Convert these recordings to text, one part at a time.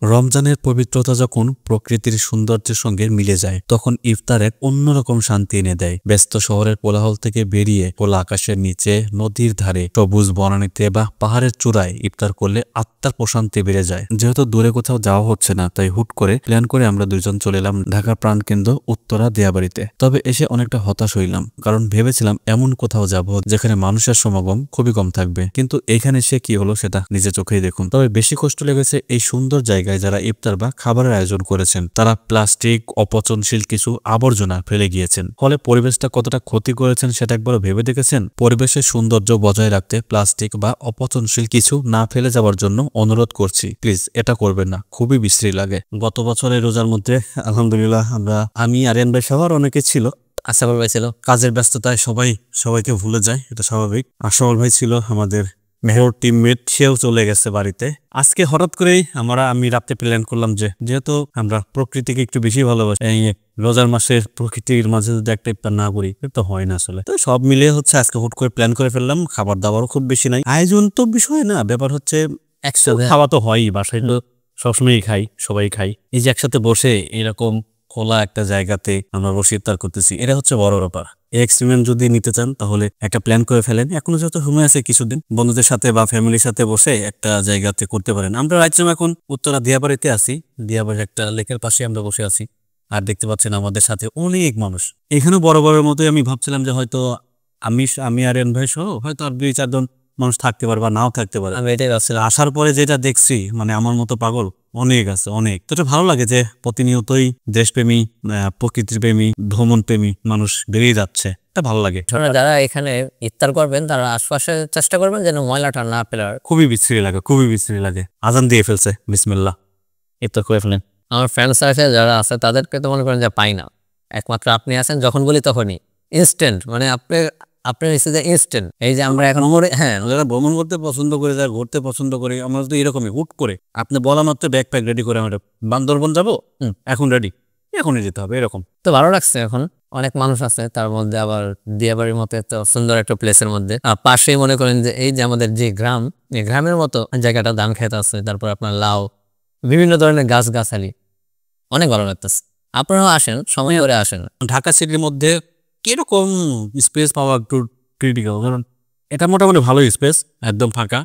রমজানের পবিত্রতা যখন প্রকৃতির সৌন্দর্যের সঙ্গে মিলে যায় তখন ইফতার এক অন্যরকম শান্তি এনে দেয়। ব্যস্ত শহরের কোলাহল থেকে বেরিয়ে খোলা আকাশের নিচে, নদীর ধারে, সবুজ বনানীতে বা পাহাড়ের চূড়ায় ইফতার করলে আত্মার প্রশান্তি বেড়ে যায়। যেহেতু দূরে কোথাও যাওয়া হচ্ছে না, তাই হুট করে প্ল্যান করে আমরা দুইজন চলে এলাম ঢাকার প্রাণকেন্দ্র উত্তরা দিয়াবাড়িতে। তবে এসে অনেকটা হতাশ হইলাম, কারণ ভেবেছিলাম এমন কোথাও যাব যেখানে মানুষের সমাগম খুবই কম থাকবে, কিন্তু এখানে সে কি হলো সেটা নিজে চোখেই দেখুন। তবে বেশি কষ্ট লেগেছে এই সুন্দর জায়গায় যারা ইফতার বা খাবারের আয়োজন করেছেন, তারা প্লাস্টিক, অপচনশীল কিছু আবর্জনা ফেলে গিয়েছেন। ফলে পরিবেশটা কতটা ক্ষতি করেছেন সেটা একবার ভেবে দেখেছেন? পরিবেশের সৌন্দর্য বজায় রাখতে প্লাস্টিক বা অপচনশীল কিছু না ফেলে যাওয়ার জন্য অনুরোধ করছি, প্লিজ এটা করবেন না, খুবই বিশ্রী লাগে। গত বছরের রোজার মধ্যে আলহামদুলিল্লাহ আমি আরিয়ান ভাই সহ আর অনেকে ছিল, আশরাফুল ভাই ছিল। কাজের ব্যস্ততায় সবাইকে ভুলে যায়, এটা স্বাভাবিক। আশরাফুল ভাই ছিল আমাদের মেহর টিমমেট, সেও চলে গেছে বাড়িতে। আজকে হঠাৎ করেই আমি রাতে প্ল্যান করলাম যে যেহেতু আমরা প্রকৃতিকে একটু বেশি ভালোবাসি, এই রোজার মাসের প্রকৃতির মাঝে যদি একটা ইফতার না করি তো হয় না আসলে। তো সব মিলিয়ে আজকে হুট করে প্ল্যান করে ফেললাম। খাবার দাবারও খুব বেশি নাই, আয়োজন তো বিষয় না, ব্যাপার হচ্ছে একসাথে খাওয়া তো হয়ই, বাসায় তো সবসময়ই খাই, সবাই খাই। এই যে একসাথে বসে এরকম খোলা একটা জায়গাতে আমরা বসে ইফতার করতেছি, এটা হচ্ছে বড় ব্যাপার। এই এক্সপেরিমেন্ট যদি নিতে চান তাহলে একটা প্ল্যান করে ফেলেন। এখনো যত সময় আছে কিছুদিন বন্ধুদের সাথে বা ফ্যামিলির সাথে বসে একটা জায়গাতে করতে পারেন। আমরা রাজ্যম এখন উত্তরা দিয়াবাড়িতে আছি, দিয়াবাড়ির একটা লেকের পাশে আমরা বসে আছি, আর দেখতে পাচ্ছেন আমাদের সাথে অনেক মানুষ। এখানে বরাবরের মতোই আমি ভাবছিলাম যে হয়তো আমি আর এন ভাই সহ হয়তো আর 2-4 জন মানুষ থাকতে পারে বা নাও থাকতে পারে। আমি এটাই ভাবছিলাম, আসার পরে যেটা দেখছি আমার মতো পাগল অনেক আছে, অনেক। তো এটা ভালো লাগে যে প্রতিনিয়তই দেশপ্রেমী, প্রকৃতির প্রেমী, ভ্রমণ প্রেমী মানুষ বেরিয়ে যাচ্ছে, এটা ভালো লাগে। যারা এখানে ইফতার করবেন তারা আশপাশে চেষ্টা করবেন যেন ময়লাটা না ফেলে। খুবই বিশ্রী লাগে। আজান দিয়ে ফেলছে, বিসমিল্লাহ, ইফতার করে ফেলেন। আমার ফ্রেন্ডস আছে যারা আছে তাদেরকে তো মনে করেন যে পাই না, একমাত্র আপনি আছেন। যখন বলি তখনই ইনস্ট্যান্ট, মানে আপনার ইনস্ট্যান্ট। এই যে আমরা এখন যারা ভ্রমণ করতে পছন্দ করে, যারা ঘুরতে পছন্দ করে, আমরা তো এরকমই হুট করে আপনি বলা মাত্র ব্যাকপ্যাক রেডি করে আমরা বান্দরবন যাবো, এখন রেডি, এখনই যেতে হবে, এরকম। তো ভালো লাগছে। এখন অনেক মানুষ আছে, তার মধ্যে আবার দিয়াবাড়ির মতো এত সুন্দর একটা প্লেসের মধ্যে পাশেই মনে করেন যে এই যে আমাদের যে গ্রাম, এই গ্রামের মতো জায়গাটা, ধান খেত আছে, তারপর আপনার লাউ, বিভিন্ন ধরনের গাছগাছালি, অনেক ভালো লাগতেছে। আপনারাও আসেন, সময় করে আসেন। ঢাকা সিটির মধ্যে কিরকম স্পেস পাওয়া একটু ক্রিটিক্যাল, কারণ এটা মোটামুটি ভালো স্পেস, একদম ফাঁকা,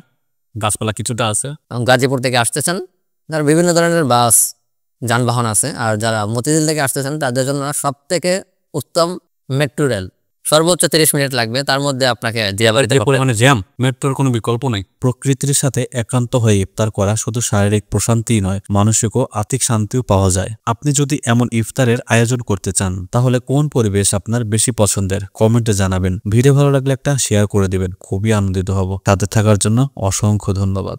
গাছপালা কিছুটা আছে। গাজীপুর থেকে আসতেছেন যারা, বিভিন্ন ধরনের বাস যানবাহন আছে, আর যারা মতিঝিল থেকে আসতেছেন তাদের জন্য সব থেকে উত্তম মেট্রো রেল। সর্বোচ্চ 30 মিনিট লাগবে, তার মধ্যে আপনাকে দিয়াবাড়িতে। জ্যাম, মেট্রোর কোনো বিকল্প নাই। প্রকৃতির সাথে একান্ত হয়ে ইফতার করা শুধু শারীরিক প্রশান্তি নয়, মানসিক ও আত্মিক শান্তিও পাওয়া যায়। আপনি যদি এমন ইফতারের আয়োজন করতে চান তাহলে কোন পরিবেশ আপনার বেশি পছন্দের কমেন্টে জানাবেন। ভিডিও ভালো লাগলে একটা শেয়ার করে দিবেন, খুবই আনন্দিত হব। তাদের থাকার জন্য অসংখ্য ধন্যবাদ।